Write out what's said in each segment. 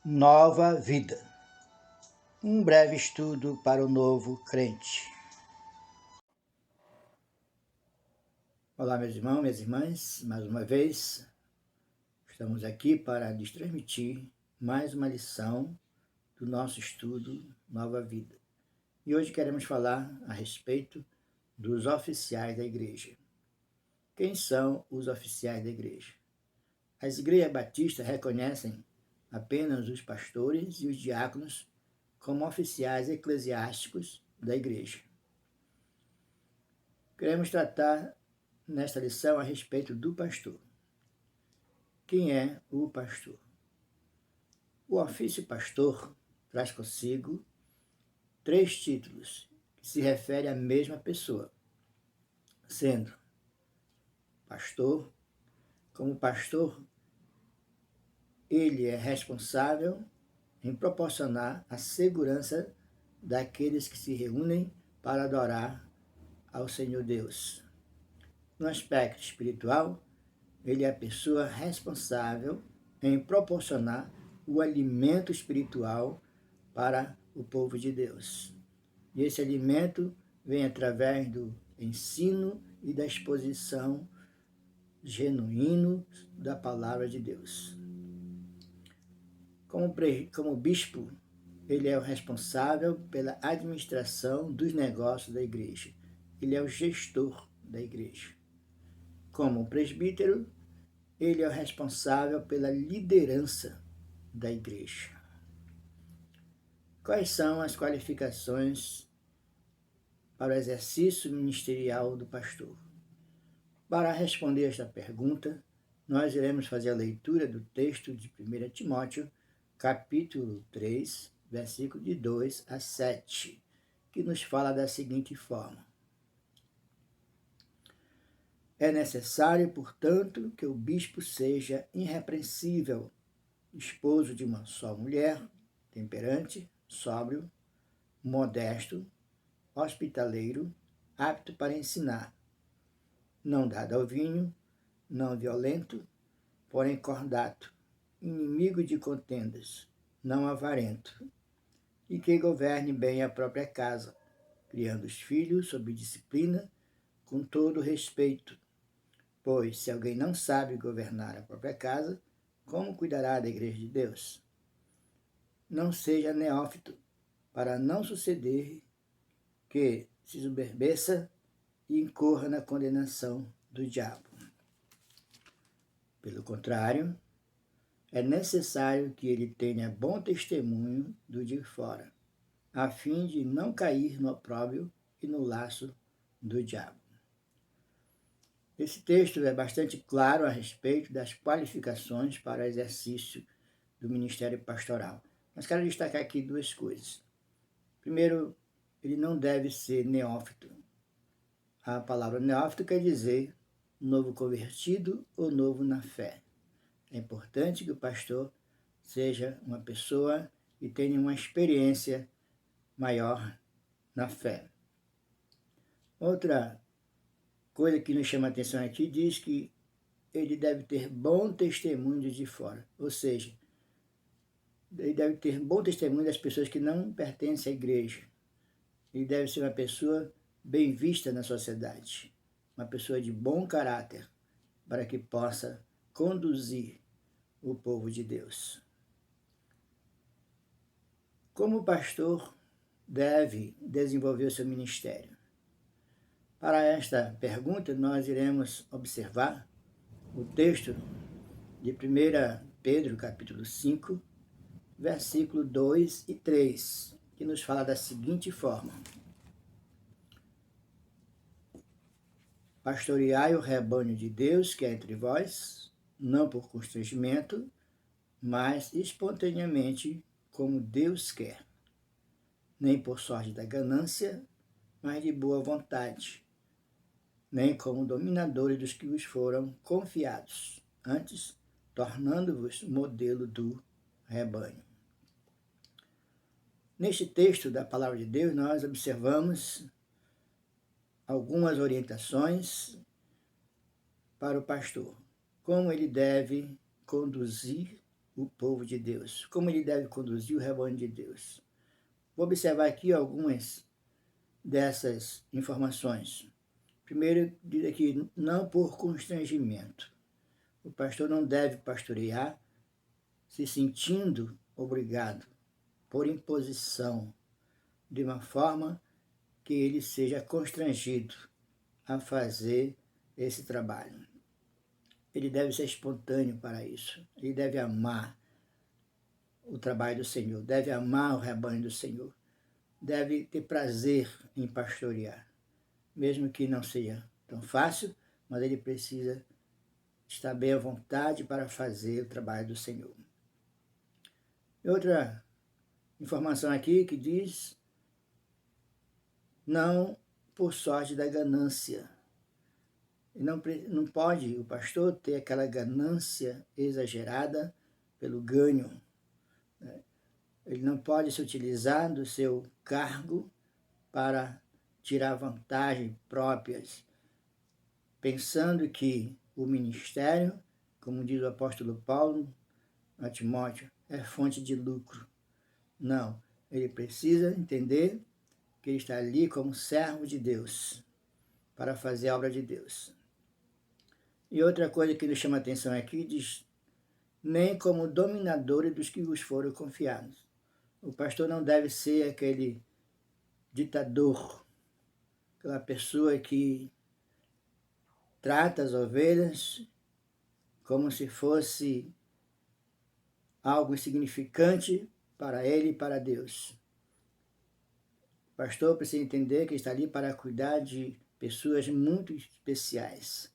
Nova vida. Um breve estudo para o novo crente. Olá, meus irmãos, minhas irmãs, mais uma vez estamos aqui para lhes transmitir mais uma lição do nosso estudo Nova Vida. E hoje queremos falar a respeito dos oficiais da igreja. Quem são os oficiais da igreja? As igrejas batistas reconhecem apenas os pastores e os diáconos como oficiais eclesiásticos da igreja. Queremos tratar nesta lição a respeito do pastor. Quem é o pastor? O ofício pastor traz consigo 3 títulos que se referem à mesma pessoa, sendo pastor. Como pastor, ele é responsável em proporcionar a segurança daqueles que se reúnem para adorar ao Senhor Deus. No aspecto espiritual, ele é a pessoa responsável em proporcionar o alimento espiritual para o povo de Deus. E esse alimento vem através do ensino e da exposição genuíno da palavra de Deus. Como bispo, ele é o responsável pela administração dos negócios da igreja. Ele é o gestor da igreja. Como presbítero, ele é o responsável pela liderança da igreja. Quais são as qualificações para o exercício ministerial do pastor? Para responder esta pergunta, nós iremos fazer a leitura do texto de 1 Timóteo, capítulo 3, versículo de 2 a 7, que nos fala da seguinte forma: É necessário, portanto, que o bispo seja irrepreensível, esposo de uma só mulher, temperante, sóbrio, modesto, hospitaleiro, apto para ensinar, não dado ao vinho, não violento, porém cordato, inimigo de contendas, não avarento, e que governe bem a própria casa, criando os filhos sob disciplina, com todo respeito. Pois, se alguém não sabe governar a própria casa, como cuidará da igreja de Deus? Não seja neófito, para não suceder que se ensoberbeça e incorra na condenação do diabo. Pelo contrário, é necessário que ele tenha bom testemunho do de fora, a fim de não cair no opróbrio e no laço do diabo. Esse texto é bastante claro a respeito das qualificações para o exercício do ministério pastoral. Mas quero destacar aqui 2 coisas. Primeiro, ele não deve ser neófito. A palavra neófito quer dizer novo convertido ou novo na fé. É importante que o pastor seja uma pessoa que tenha uma experiência maior na fé. Outra coisa que nos chama a atenção aqui diz que ele deve ter bom testemunho de fora, ou seja, ele deve ter bom testemunho das pessoas que não pertencem à igreja. Ele deve ser uma pessoa bem vista na sociedade, uma pessoa de bom caráter, para que possa conduzir o povo de Deus. Como o pastor deve desenvolver o seu ministério? Para esta pergunta, nós iremos observar o texto de 1 Pedro, capítulo 5, versículo 2 e 3, que nos fala da seguinte forma: Pastoreai o rebanho de Deus que é entre vós, não por constrangimento, mas espontaneamente, como Deus quer, nem por sorte da ganância, mas de boa vontade, nem como dominadores dos que vos foram confiados, antes tornando-vos modelo do rebanho. Neste texto da Palavra de Deus, nós observamos algumas orientações para o pastor, como ele deve conduzir o povo de Deus, como ele deve conduzir o rebanho de Deus. Vou observar aqui algumas dessas informações. Primeiro, diz aqui, não por constrangimento. O pastor não deve pastorear se sentindo obrigado, por imposição, de uma forma que ele seja constrangido a fazer esse trabalho. Ele deve ser espontâneo para isso. Ele deve amar o trabalho do Senhor, deve amar o rebanho do Senhor, deve ter prazer em pastorear, mesmo que não seja tão fácil, mas ele precisa estar bem à vontade para fazer o trabalho do Senhor. E outra informação aqui que diz, não por sorte da ganância. Não pode o pastor ter aquela ganância exagerada pelo ganho. Ele não pode se utilizar do seu cargo para tirar vantagens próprias, pensando que o ministério, como diz o apóstolo Paulo a Timóteo, é fonte de lucro. Não, ele precisa entender que ele está ali como servo de Deus, para fazer a obra de Deus. E outra coisa que nos chama a atenção aqui diz, nem como dominadores dos que vos foram confiados. O pastor não deve ser aquele ditador, aquela pessoa que trata as ovelhas como se fosse algo insignificante para ele e para Deus. O pastor precisa entender que está ali para cuidar de pessoas muito especiais.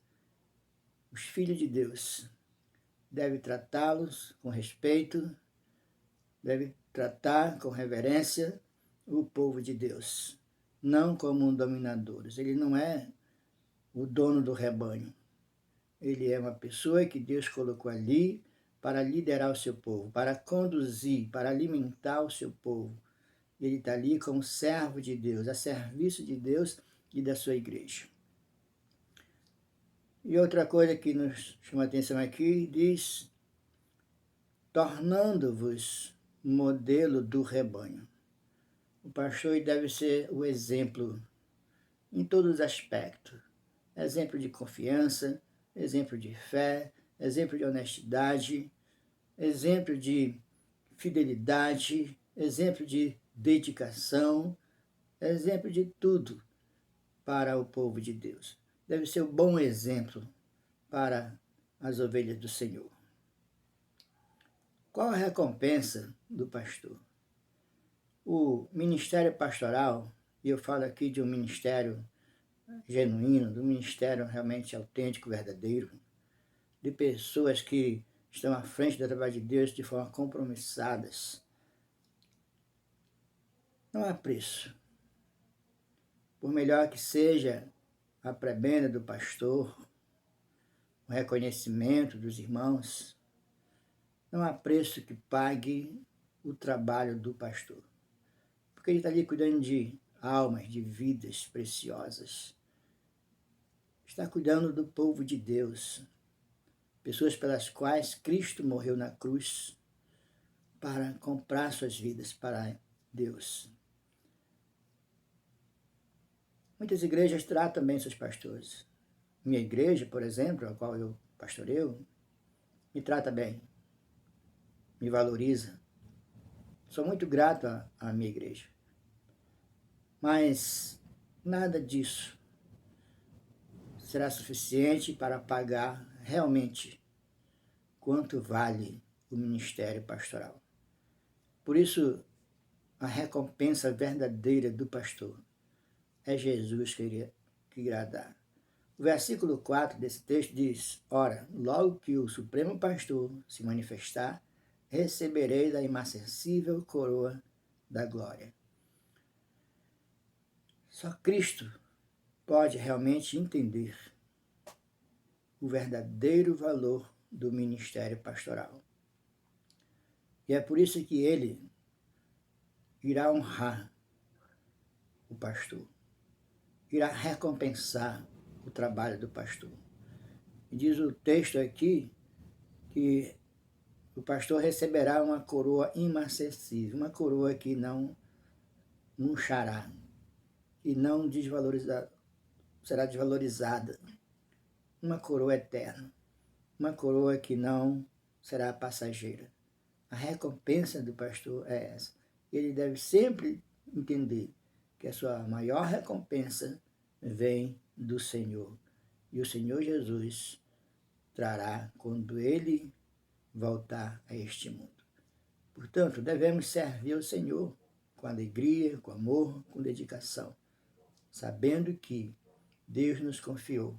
Os filhos de Deus. Deve tratá-los com respeito, deve tratar com reverência o povo de Deus, não como dominadores. Ele não é o dono do rebanho. Ele é uma pessoa que Deus colocou ali para liderar o seu povo, para conduzir, para alimentar o seu povo. Ele está ali como servo de Deus, a serviço de Deus e da sua igreja. E outra coisa que nos chama a atenção aqui, diz, tornando-vos modelo do rebanho. O pastor deve ser o exemplo em todos os aspectos. Exemplo de confiança, exemplo de fé, exemplo de honestidade, exemplo de fidelidade, exemplo de dedicação, exemplo de tudo para o povo de Deus. Deve ser um bom exemplo para as ovelhas do Senhor. Qual a recompensa do pastor? O ministério pastoral, e eu falo aqui de um ministério genuíno, de um ministério realmente autêntico, verdadeiro, de pessoas que estão à frente do trabalho de Deus de forma compromissadas. Não há preço. Por melhor que seja a prebenda do pastor, o reconhecimento dos irmãos, não há preço que pague o trabalho do pastor. Porque ele está ali cuidando de almas, de vidas preciosas. Está cuidando do povo de Deus. Pessoas pelas quais Cristo morreu na cruz para comprar suas vidas para Deus. Muitas igrejas tratam bem seus pastores. Minha igreja, por exemplo, a qual eu pastoreio, me trata bem, me valoriza. Sou muito grato à minha igreja. Mas nada disso será suficiente para pagar realmente quanto vale o ministério pastoral. Por isso, a recompensa verdadeira do pastor é Jesus que irá dar. O versículo 4 desse texto diz, ora, logo que o Supremo Pastor se manifestar, recebereis a inacessível coroa da glória. Só Cristo pode realmente entender o verdadeiro valor do ministério pastoral. E é por isso que ele irá honrar o pastor, irá recompensar o trabalho do pastor. E diz o texto aqui que o pastor receberá uma coroa imarcessível, uma coroa que não murchará, que não será desvalorizada, uma coroa eterna, uma coroa que não será passageira. A recompensa do pastor é essa. Ele deve sempre entender que a sua maior recompensa vem do Senhor. E o Senhor Jesus trará quando ele voltar a este mundo. Portanto, devemos servir ao Senhor com alegria, com amor, com dedicação, sabendo que Deus nos confiou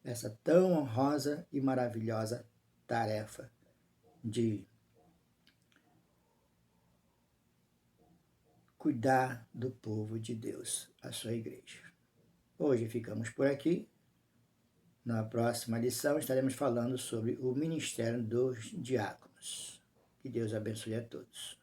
essa tão honrosa e maravilhosa tarefa de cuidar do povo de Deus, a sua igreja. Hoje ficamos por aqui. Na próxima lição estaremos falando sobre o ministério dos diáconos. Que Deus abençoe a todos.